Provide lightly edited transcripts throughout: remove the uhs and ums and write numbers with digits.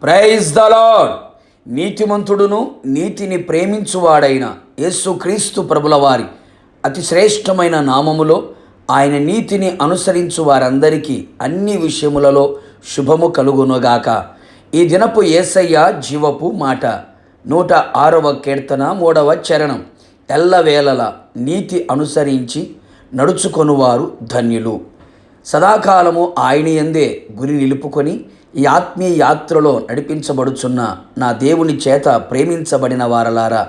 Praise the lord. నీతిమంతుడును నీతిని ప్రేమించువాడైన యేసుక్రీస్తు ప్రభుల వారి అతి శ్రేష్టమైన నామములో ఆయన నీతిని అనుసరించు వారందరికీ అన్ని విషయములలో శుభము కలుగునుగాక. ఈ దినపు యేసయ్య జీవపు మాట 106వ కీర్తన 3వ చరణం. ఎల్లవేళల నీతి అనుసరించి నడుచుకొనువారు ధన్యులు. సదాకాలము ఆయన యందే గురి నిలుపుకొని ఈ ఆత్మీయ యాత్రలో నడిపించబడుచున్న నా దేవుని చేత ప్రేమించబడిన వారలారా,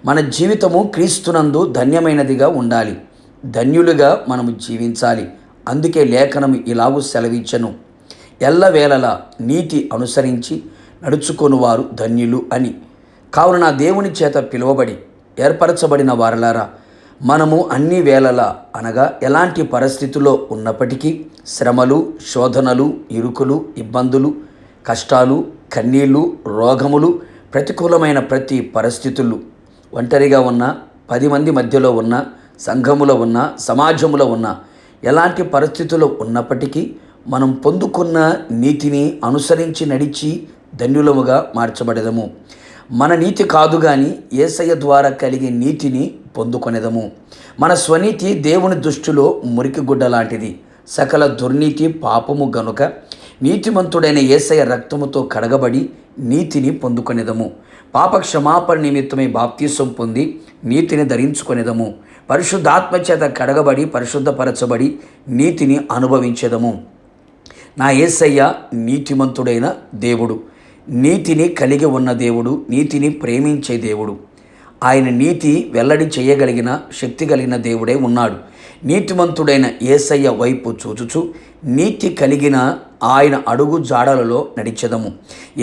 మన జీవితము క్రీస్తునందు ధన్యమైనదిగా ఉండాలి, ధన్యులుగా మనము జీవించాలి. అందుకే లేఖనము ఇలాగూ సెలవిచ్చెను, ఎల్లవేళలా నీతి అనుసరించి నడుచుకొనువారు ధన్యులు అని. కావున నా దేవుని చేత పిలువబడి ఏర్పరచబడిన వారలారా, మనము అన్ని వేళలా అనగా ఎలాంటి పరిస్థితుల్లో ఉన్నప్పటికీ శ్రమలు, శోధనలు, ఇరుకులు, ఇబ్బందులు, కష్టాలు, కన్నీళ్ళు, రోగములు, ప్రతికూలమైన ప్రతి పరిస్థితులు, ఒంటరిగా ఉన్న, 10 మంది మధ్యలో ఉన్న, సంఘములో ఉన్న, సమాజంలో ఉన్న, ఎలాంటి పరిస్థితుల్లో ఉన్నప్పటికీ మనం పొందుకున్న నీతిని అనుసరించి నడిచి ధన్యులముగా మార్చబడెదము. మన నీతి కాదు కానీ యేసయ్య ద్వారా కలిగే నీతిని పొందుకొనేదము. మన స్వనీతి దేవుని దృష్టిలో మురికిగుడ్డ లాంటిది, సకల దుర్నీతి పాపము గనుక నీతిమంతుడైన యేసయ్య రక్తముతో కడగబడి నీతిని పొందుకొనేదము. పాప క్షమాపణ నిమిత్తమై బాప్తీసం పొంది నీతిని ధరించుకొనేదము. పరిశుద్ధాత్మ చేత కడగబడి పరిశుద్ధపరచబడి నీతిని అనుభవించేదము. నా యేసయ్య నీతిమంతుడైన దేవుడు, నీతిని కలిగి ఉన్న దేవుడు, నీతిని ప్రేమించే దేవుడు. ఆయన నీతి వెల్లడి చేయగలిగిన శక్తి కలిగిన దేవుడే ఉన్నాడు. నీతిమంతుడైన యేసయ్య వైపు చూచుచు నీతి కలిగిన ఆయన అడుగు జాడలలో నడిచెదము.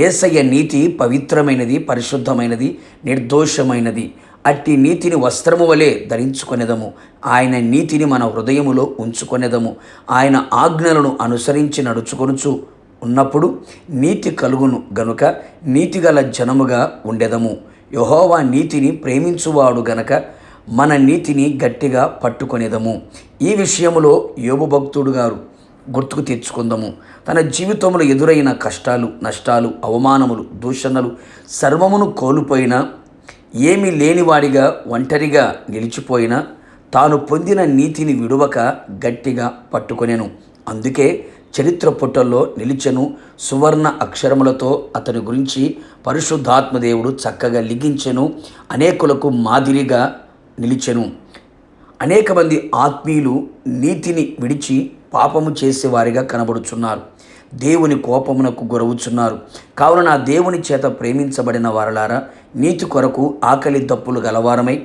యేసయ్య నీతి పవిత్రమైనది, పరిశుద్ధమైనది, నిర్దోషమైనది. అట్టి నీతిని వస్త్రము వలె ధరించుకొనేదము. ఆయన నీతిని మన హృదయములో ఉంచుకొనేదము. ఆయన ఆజ్ఞలను అనుసరించి నడుచుకొనుచు ఉన్నప్పుడు నీతి కలుగును గనుక నీతిగల జనముగా ఉండెదము. యెహోవా నీతిని ప్రేమించువాడు గనక మన నీతిని గట్టిగా పట్టుకొనేదము. ఈ విషయములో యోబు భక్తుడు గారు గుర్తుకు తెచ్చుకుందాము. తన జీవితంలో ఎదురైన కష్టాలు, నష్టాలు, అవమానములు, దూషణలు సర్వమును కోల్పోయినా, ఏమీ లేనివాడిగా ఒంటరిగా నిలిచిపోయినా తాను పొందిన నీతిని విడువక గట్టిగా పట్టుకొనెను. అందుకే చరిత్ర పుటల్లో నిలిచెను. సువర్ణ అక్షరములతో అతని గురించి పరిశుద్ధాత్మదేవుడు చక్కగా లిఖించెను. అనేకులకు మాదిరిగా నిలిచెను. అనేక మంది ఆత్మీయులు నీతిని విడిచి పాపము చేసేవారిగా కనబడుచున్నారు. దేవుని కోపమునకు గురవుచున్నారు. కావున నా దేవుని చేత ప్రేమించబడిన వారలారా, నీతి కొరకు ఆకలి దప్పులు గలవారమై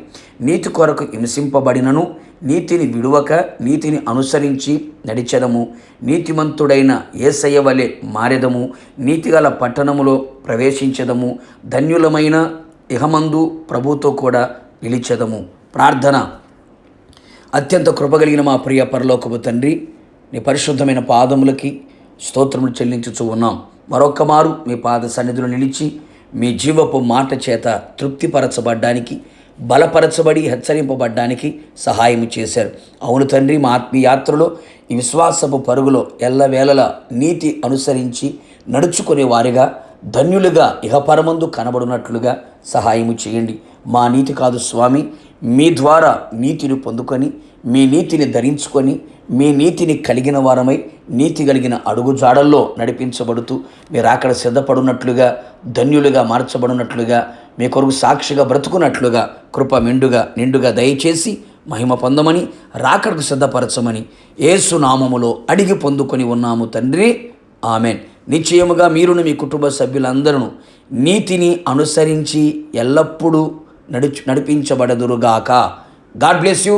నీతి కొరకు హింసింపబడినను నీతిని విడువక నీతిని అనుసరించి నడిచెదము. నీతిమంతుడైన యేసయ్య వలె మారెదము. నీతిగల పట్టణములో ప్రవేశించెదము. ధన్యులమైన ఇహమందు ప్రభుతో కూడా నిలిచెదము. ప్రార్థన. అత్యంత కృపగలిగిన మా ప్రియ పరలోకపు తండ్రి, నీ పరిశుద్ధమైన పాదములకి స్తోత్రములు చెల్లించుచూ ఉన్నాం. మరొక్క మారు మీ పాద సన్నిధిలో నిలిచి మీ జీవపు మాట చేత తృప్తిపరచబడ్డానికి, బలపరచబడి హెచ్చరింపబడ్డానికి సహాయం చేశారు. అవును తండ్రి, మా ఆత్మీయ యాత్రలో ఈ విశ్వాసపు పరుగులో ఎల్లవేళలా నీతి అనుసరించి నడుచుకునే వారిగా ధన్యులుగా ఇహపరమందు కనబడినట్లుగా సహాయము చేయండి. మా నీతి కాదు స్వామి, మీ ద్వారా నీతిని పొందుకొని మీ నీతిని ధరించుకొని మీ నీతిని కలిగిన వారమై నీతి కలిగిన అడుగుజాడల్లో నడిపించబడుతూ మీరు అక్కడ సిద్ధపడినట్లుగా, ధన్యులుగా మార్చబడినట్లుగా, మీ కొరకు సాక్షిగా బ్రతుకున్నట్లుగా కృప మెండుగా నిండుగా దయచేసి మహిమ పొందమని, రాకడకు సిద్ధపరచమని యేసు నామములో అడిగి పొందుకొని ఉన్నాము తండ్రి. ఆమెన్. నిశ్చయముగా మీరును మీ కుటుంబ సభ్యులందరూ నీతిని అనుసరించి ఎల్లప్పుడూ నడిపించబడదురుగాక. God bless you.